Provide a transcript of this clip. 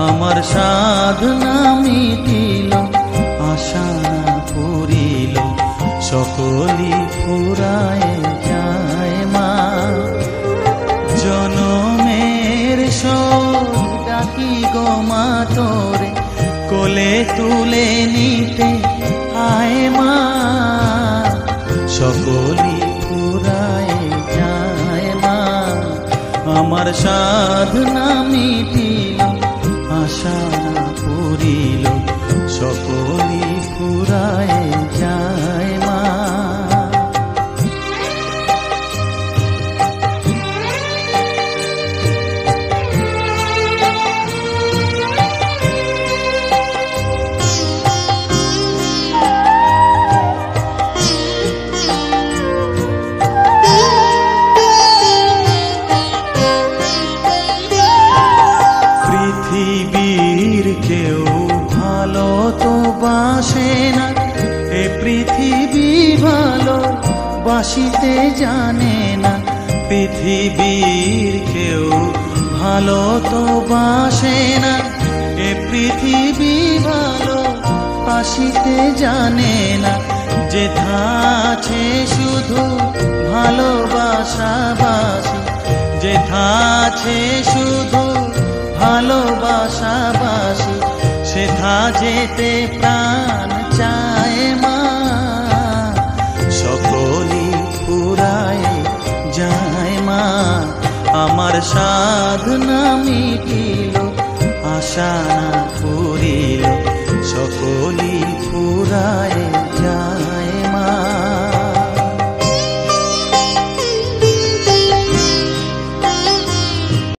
আমার সাধনা মিটিল, আশা না পুরিল, সকলি ফুরায় যায় মা। জনমের শোক ডাকি গো মা তোরে, কোলে তুলে নিতে আয় মা। সকলি ফুরায় যায় মা, আমার সাধনা মিটিল, আশা না পুরিল, সকলি ফুরায় যায় মা। পৃথিবীর কেউ ভালো তো বাসে না, এ পৃথিবী ভালো বাসিতে জানে না। পৃথিবীর কেউ ভালো তো বাসে না, এ পৃথিবী ভালো বাসিতে জানে না। যেথা আছে শুধু ভালোবাসাবাসি, যেথা আছে শুধু ভালোবাসাবাসি, সেথা যেতে প্রাণ চায় মা। সকলি ফুরায় যায় মা, আমার সাধনা মিটিল, আশা না পুরিল, সকলি ফুরায় যায়।